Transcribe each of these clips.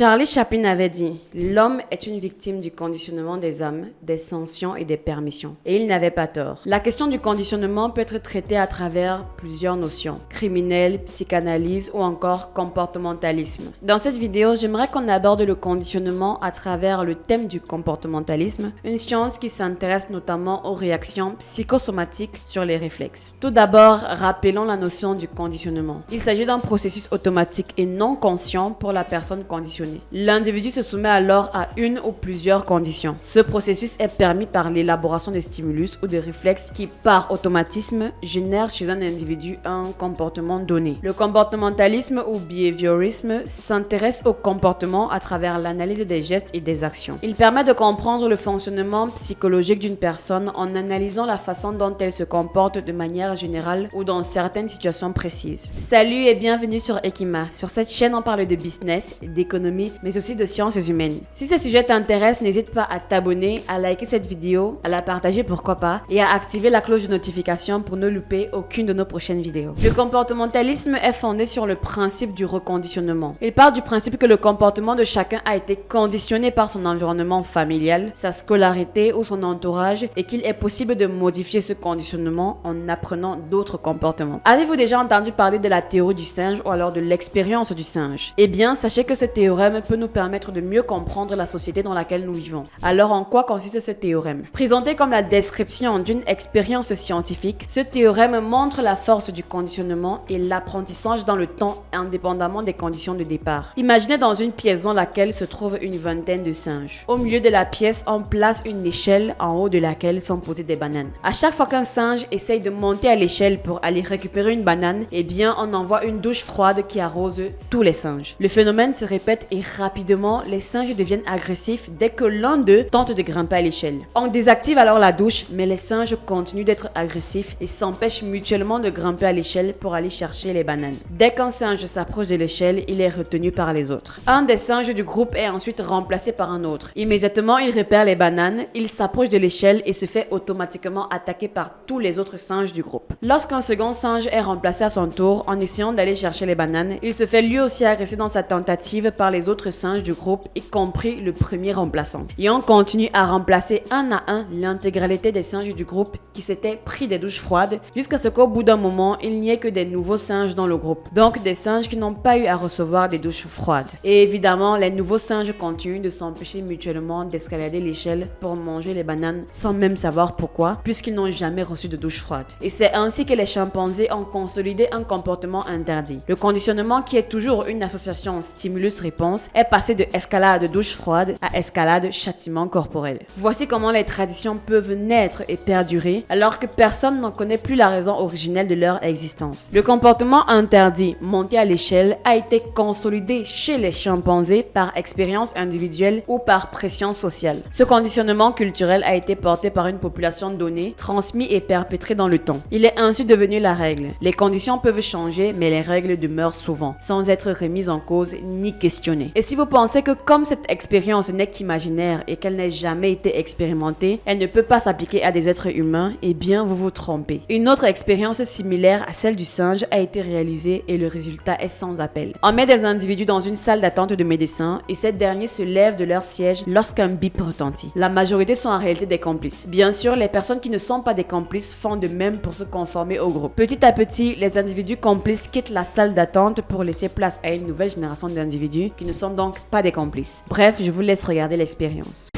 Charlie Chaplin avait dit « L'homme est une victime du conditionnement des âmes, des sanctions et des permissions. » Et il n'avait pas tort. La question du conditionnement peut être traitée à travers plusieurs notions. Criminel, psychanalyse ou encore comportementalisme. Dans cette vidéo, j'aimerais qu'on aborde le conditionnement à travers le thème du comportementalisme, une science qui s'intéresse notamment aux réactions psychosomatiques sur les réflexes. Tout d'abord, rappelons la notion du conditionnement. Il s'agit d'un processus automatique et non conscient pour la personne conditionnée. L'individu se soumet alors à une ou plusieurs conditions. Ce processus est permis par l'élaboration des stimulus ou des réflexes qui, par automatisme, génèrent chez un individu un comportement donné. Le comportementalisme ou behaviorisme s'intéresse au comportement à travers l'analyse des gestes et des actions. Il permet de comprendre le fonctionnement psychologique d'une personne en analysant la façon dont elle se comporte de manière générale ou dans certaines situations précises. Salut et bienvenue sur Ekima. Sur cette chaîne, on parle de business, d'économie, mais aussi de sciences humaines. Si ce sujet t'intéresse, n'hésite pas à t'abonner, à liker cette vidéo, à la partager pourquoi pas, et à activer la cloche de notification pour ne louper aucune de nos prochaines vidéos. Le comportementalisme est fondé sur le principe du reconditionnement. Il part du principe que le comportement de chacun a été conditionné par son environnement familial, sa scolarité ou son entourage, et qu'il est possible de modifier ce conditionnement en apprenant d'autres comportements. Avez-vous déjà entendu parler de la théorie du singe ou alors de l'expérience du singe? Eh bien, sachez que ce théorème peut nous permettre de mieux comprendre la société dans laquelle nous vivons. Alors, en quoi consiste ce théorème? Présenté comme la description d'une expérience scientifique, ce théorème montre la force du conditionnement et l'apprentissage dans le temps indépendamment des conditions de départ. Imaginez dans une pièce dans laquelle se trouve une vingtaine de singes. Au milieu de la pièce, on place une échelle en haut de laquelle sont posées des bananes. À chaque fois qu'un singe essaye de monter à l'échelle pour aller récupérer une banane, eh bien, on envoie une douche froide qui arrose tous les singes. Le phénomène se répète et rapidement, les singes deviennent agressifs dès que l'un d'eux tente de grimper à l'échelle. On désactive alors la douche, mais les singes continuent d'être agressifs et s'empêchent mutuellement de grimper à l'échelle pour aller chercher les bananes. Dès qu'un singe s'approche de l'échelle, il est retenu par les autres. Un des singes du groupe est ensuite remplacé par un autre. Immédiatement, il repère les bananes, il s'approche de l'échelle et se fait automatiquement attaquer par tous les autres singes du groupe. Lorsqu'un second singe est remplacé à son tour en essayant d'aller chercher les bananes, il se fait lui aussi agresser dans sa tentative par les autres singes du groupe, y compris le premier remplaçant. Et on continue à remplacer un à un l'intégralité des singes du groupe qui s'étaient pris des douches froides jusqu'à ce qu'au bout d'un moment, il n'y ait que des nouveaux singes dans le groupe. Donc des singes qui n'ont pas eu à recevoir des douches froides. Et évidemment, les nouveaux singes continuent de s'empêcher mutuellement d'escalader l'échelle pour manger les bananes sans même savoir pourquoi, puisqu'ils n'ont jamais reçu de douche froide. Et c'est ainsi que les chimpanzés ont consolidé un comportement interdit. Le conditionnement, qui est toujours une association stimulus-réponse, est passé de escalade douche froide à escalade châtiment corporel. Voici comment les traditions peuvent naître et perdurer alors que personne n'en connaît plus la raison originelle de leur existence. Le comportement interdit, monté à l'échelle, a été consolidé chez les chimpanzés par expérience individuelle ou par pression sociale. Ce conditionnement culturel a été porté par une population donnée, transmis et perpétré dans le temps. Il est ainsi devenu la règle. Les conditions peuvent changer, mais les règles demeurent souvent, sans être remises en cause ni questionnées. Et si vous pensez que comme cette expérience n'est qu'imaginaire et qu'elle n'a jamais été expérimentée, elle ne peut pas s'appliquer à des êtres humains, eh bien vous vous trompez. Une autre expérience similaire à celle du singe a été réalisée et le résultat est sans appel. On met des individus dans une salle d'attente de médecins et ces derniers se lèvent de leur siège lorsqu'un bip retentit. La majorité sont en réalité des complices. Bien sûr, les personnes qui ne sont pas des complices font de même pour se conformer au groupe. Petit à petit, les individus complices quittent la salle d'attente pour laisser place à une nouvelle génération d'individus qui ne sont donc pas des complices. Bref, je vous laisse regarder l'expérience.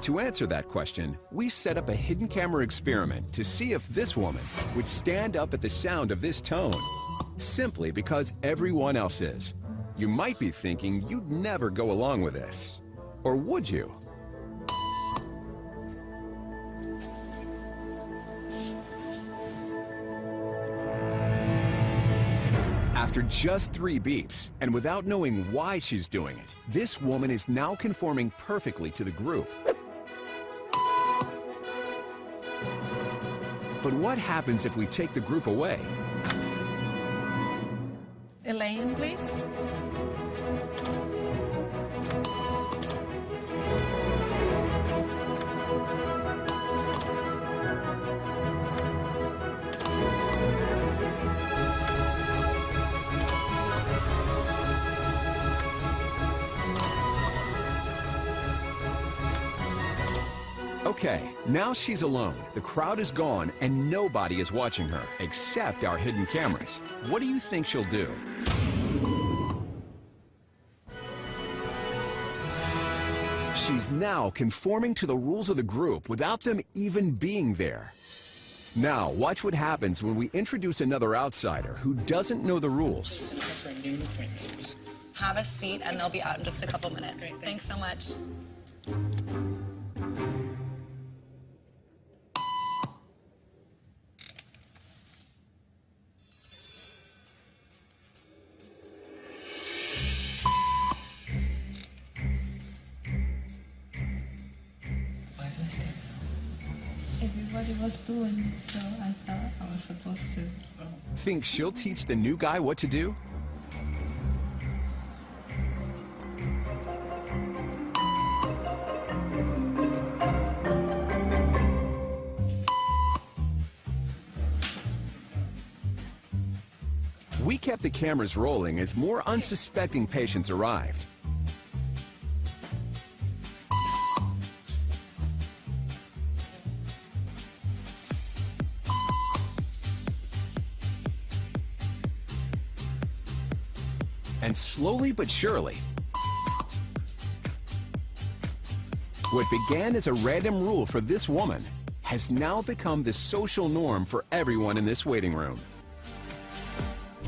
To answer that question, we set up a hidden camera experiment to see if this woman would stand up at the sound of this tone, simply because everyone else is. You might be thinking you'd never go along with this. Or would you? After just 3 beeps, and without knowing why she's doing it, this woman is now conforming perfectly to the group. But what happens if we take the group away? Elaine, please. Okay, now she's alone. The crowd is gone and nobody is watching her, except our hidden cameras. What do you think she'll do? She's now conforming to the rules of the group without them even being there. Now, watch what happens when we introduce another outsider who doesn't know the rules. Have a seat and they'll be out in just a couple minutes. Great, thanks so much. Everybody was doing it, so I thought I was supposed to. Think she'll teach the new guy what to do? We kept the cameras rolling as more unsuspecting patients arrived. And slowly but surely, what began as a random rule for this woman has now become the social norm for everyone in this waiting room.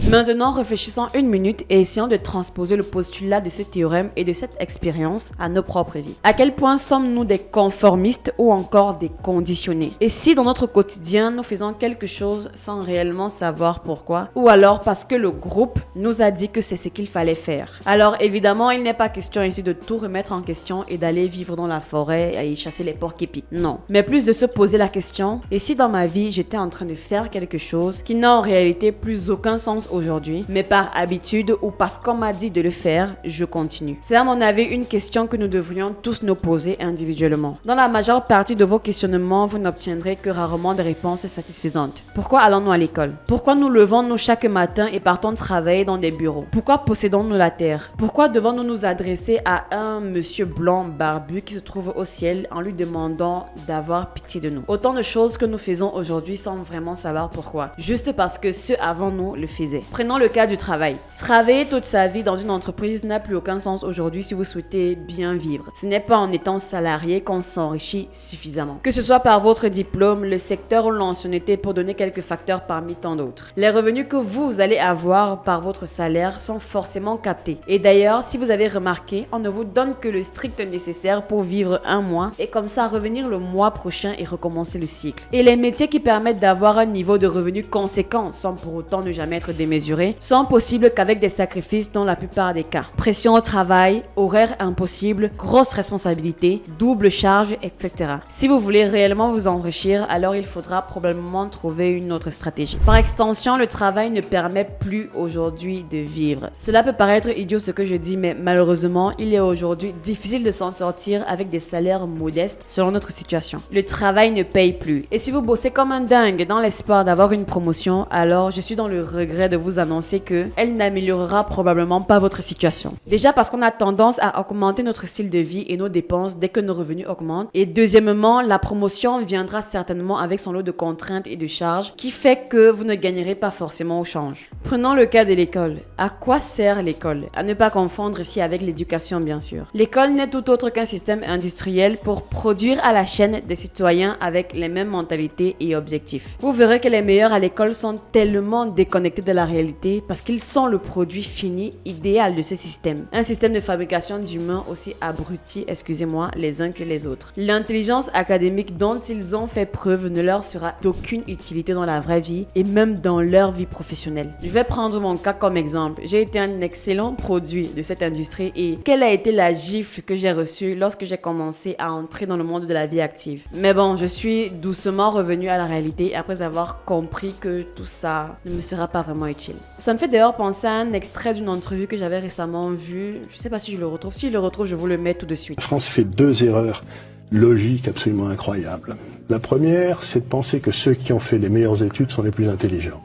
Maintenant, réfléchissons une minute et essayons de transposer le postulat de ce théorème et de cette expérience à nos propres vies. À quel point sommes-nous des conformistes ou encore des conditionnés? Et si dans notre quotidien, nous faisons quelque chose sans réellement savoir pourquoi, ou alors parce que le groupe nous a dit que c'est ce qu'il fallait faire? Alors évidemment, il n'est pas question ici de tout remettre en question et d'aller vivre dans la forêt et y chasser les porcs-épis. Non. Mais plus de se poser la question, et si dans ma vie, j'étais en train de faire quelque chose qui n'a en réalité plus aucun sens aujourd'hui, mais par habitude ou parce qu'on m'a dit de le faire, je continue. C'est à mon avis une question que nous devrions tous nous poser individuellement. Dans la majeure partie de vos questionnements, vous n'obtiendrez que rarement des réponses satisfaisantes. Pourquoi allons-nous à l'école? Pourquoi nous levons-nous chaque matin et partons travailler dans des bureaux? Pourquoi possédons-nous la terre? Pourquoi devons-nous nous adresser à un monsieur blanc barbu qui se trouve au ciel en lui demandant d'avoir pitié de nous? Autant de choses que nous faisons aujourd'hui sans vraiment savoir pourquoi, juste parce que ceux avant nous le faisaient. Prenons le cas du travail. Travailler toute sa vie dans une entreprise n'a plus aucun sens aujourd'hui si vous souhaitez bien vivre. Ce n'est pas en étant salarié qu'on s'enrichit suffisamment. Que ce soit par votre diplôme, le secteur ou l'ancienneté pour donner quelques facteurs parmi tant d'autres. Les revenus que vous allez avoir par votre salaire sont forcément captés. Et d'ailleurs, si vous avez remarqué, on ne vous donne que le strict nécessaire pour vivre un mois et comme ça revenir le mois prochain et recommencer le cycle. Et les métiers qui permettent d'avoir un niveau de revenu conséquent sans pour autant ne jamais être démesurés sont possibles qu'avec des sacrifices dans la plupart des cas. Pression au travail, horaires impossibles, grosses responsabilités, double charge, etc. Si vous voulez réellement vous enrichir, alors il faudra probablement trouver une autre stratégie. Par extension, le travail ne permet plus aujourd'hui de vivre. Cela peut paraître idiot ce que je dis, mais malheureusement, il est aujourd'hui difficile de s'en sortir avec des salaires modestes selon notre situation. Le travail ne paye plus. Et si vous bossez comme un dingue dans l'espoir d'avoir une promotion, alors je suis dans le regret de vous annoncer que elle n'améliorera probablement pas votre situation. Déjà parce qu'on a tendance à augmenter notre style de vie et nos dépenses dès que nos revenus augmentent. Et deuxièmement, la promotion viendra certainement avec son lot de contraintes et de charges qui fait que vous ne gagnerez pas forcément au change. Prenons le cas de l'école. À quoi sert l'école? À ne pas confondre ici avec l'éducation bien sûr. L'école n'est tout autre qu'un système industriel pour produire à la chaîne des citoyens avec les mêmes mentalités et objectifs. Vous verrez que les meilleurs à l'école sont tellement déconnectés de la réalité parce qu'ils sont le produit fini idéal de ce système. Un système de fabrication d'humains aussi abrutis, excusez-moi, les uns que les autres. L'intelligence académique dont ils ont fait preuve ne leur sera d'aucune utilité dans la vraie vie et même dans leur vie professionnelle. Je vais prendre mon cas comme exemple. J'ai été un excellent produit de cette industrie et quelle a été la gifle que j'ai reçue lorsque j'ai commencé à entrer dans le monde de la vie active. Mais bon, je suis doucement revenue à la réalité après avoir compris que tout ça ne me sera pas vraiment utile. Ça me fait d'ailleurs penser à un extrait d'une entrevue que j'avais récemment vue. Je sais pas si je le retrouve. Si je le retrouve, je vous le mets tout de suite. La France fait deux erreurs logiques absolument incroyables. La première, c'est de penser que ceux qui ont fait les meilleures études sont les plus intelligents.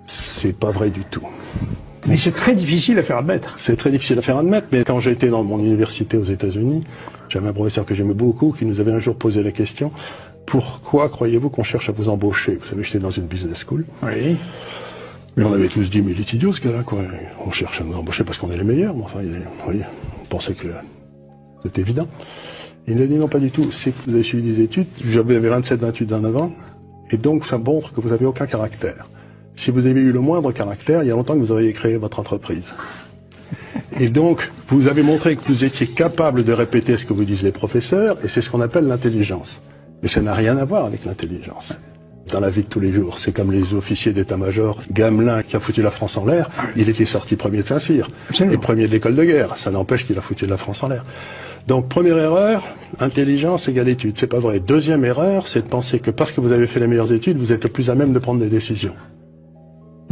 C'est pas vrai du tout. Mais c'est très difficile à faire admettre. C'est très difficile à faire admettre, mais quand j'étais dans mon université aux États-Unis, J'avais un professeur que j'aimais beaucoup qui nous avait un jour posé la question « Pourquoi croyez-vous qu'on cherche à vous embaucher ?» Vous savez, j'étais dans une business school. Oui. Mais on avait tous dit, mais il est idiot ce gars-là, quoi. On cherche à nous embaucher parce qu'on est les meilleurs. Mais enfin, oui, on pensait que c'était évident. Il a dit non, pas du tout. C'est que vous avez suivi des études. J'avais 27-28 ans avant. Et donc, ça montre que vous n'avez aucun caractère. Si vous avez eu le moindre caractère, il y a longtemps que vous auriez créé votre entreprise. Et donc, vous avez montré que vous étiez capable de répéter ce que vous disent les professeurs, et c'est ce qu'on appelle l'intelligence. Mais ça n'a rien à voir avec l'intelligence. Dans la vie de tous les jours, c'est comme les officiers d'état-major. Gamelin, qui a foutu la France en l'air, il était sorti premier de Saint-Cyr, et premier de l'école de guerre. Ça n'empêche qu'il a foutu la France en l'air. Donc, première erreur, intelligence égale études. C'est pas vrai. Deuxième erreur, c'est de penser que parce que vous avez fait les meilleures études, vous êtes le plus à même de prendre des décisions.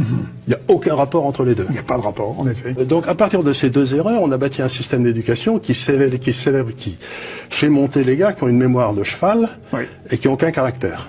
Il n'y a aucun rapport entre les deux. Il n'y a pas de rapport, en effet. Donc, à partir de ces deux erreurs, on a bâti un système d'éducation qui fait monter les gars qui ont une mémoire de cheval et qui n'ont aucun caractère.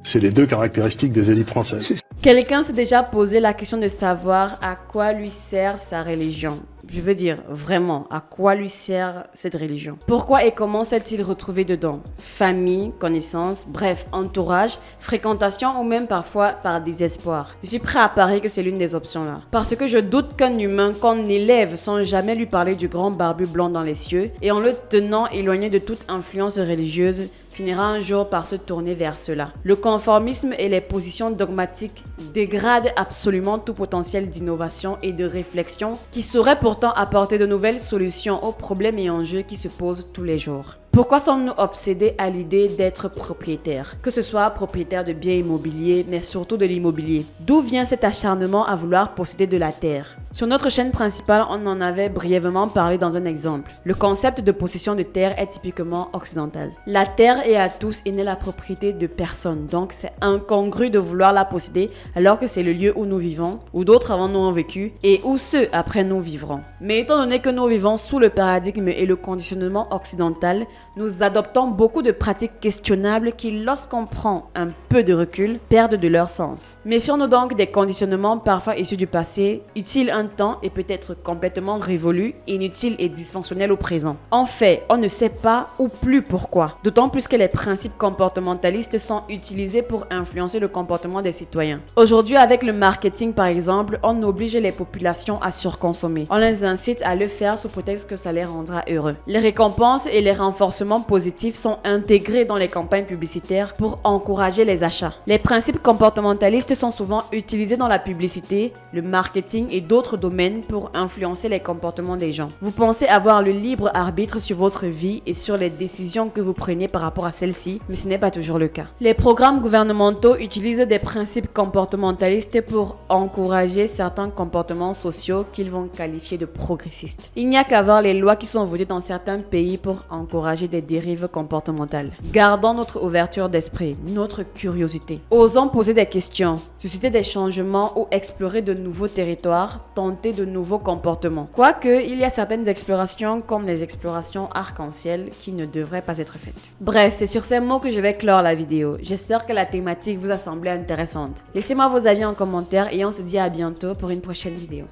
C'est les deux caractéristiques des élites françaises. Quelqu'un s'est déjà posé la question de savoir à quoi lui sert sa religion. Je veux dire, vraiment, à quoi lui sert cette religion? Pourquoi et comment s'est-il retrouvé dedans? Famille, connaissances, bref, entourage, fréquentation ou même parfois par désespoir. Je suis prêt à parier que c'est l'une des options là. Parce que je doute qu'un humain qu'on élève sans jamais lui parler du grand barbu blanc dans les cieux et en le tenant éloigné de toute influence religieuse finira un jour par se tourner vers cela. Le conformisme et les positions dogmatiques dégradent absolument tout potentiel d'innovation et de réflexion qui saurait pourtant apporter de nouvelles solutions aux problèmes et enjeux qui se posent tous les jours. Pourquoi sommes-nous obsédés à l'idée d'être propriétaire? Que ce soit propriétaire de biens immobiliers, mais surtout de l'immobilier. D'où vient cet acharnement à vouloir posséder de la terre? Sur notre chaîne principale, on en avait brièvement parlé dans un exemple. Le concept de possession de terre est typiquement occidental. La terre est à tous et n'est la propriété de personne, donc c'est incongru de vouloir la posséder alors que c'est le lieu où nous vivons, où d'autres avant nous ont vécu et où ceux après nous vivront. Mais étant donné que nous vivons sous le paradigme et le conditionnement occidental, nous adoptons beaucoup de pratiques questionnables qui, lorsqu'on prend un peu de recul, perdent de leur sens. Méfions-nous donc des conditionnements parfois issus du passé, utiles un temps et peut-être complètement révolus, inutiles et dysfonctionnels au présent. En fait, on ne sait pas ou plus pourquoi. D'autant plus que les principes comportementalistes sont utilisés pour influencer le comportement des citoyens. Aujourd'hui, avec le marketing par exemple, on oblige les populations à surconsommer. On les incite à le faire sous prétexte que ça les rendra heureux. Les récompenses et les renforcements positifs sont intégrés dans les campagnes publicitaires pour encourager les achats. Les principes comportementalistes sont souvent utilisés dans la publicité, le marketing et d'autres domaines pour influencer les comportements des gens. Vous pensez avoir le libre arbitre sur votre vie et sur les décisions que vous prenez par rapport à celle-ci, mais ce n'est pas toujours le cas. Les programmes gouvernementaux utilisent des principes comportementalistes pour encourager certains comportements sociaux qu'ils vont qualifier de progressistes. Il n'y a qu'à voir les lois qui sont votées dans certains pays pour encourager des dérives comportementales. Gardons notre ouverture d'esprit, notre curiosité. Osons poser des questions, susciter des changements ou explorer de nouveaux territoires, tenter de nouveaux comportements. Quoique, il y a certaines explorations, comme les explorations arc-en-ciel, qui ne devraient pas être faites. Bref, c'est sur ces mots que je vais clore la vidéo. J'espère que la thématique vous a semblé intéressante. Laissez-moi vos avis en commentaire et on se dit à bientôt pour une prochaine vidéo.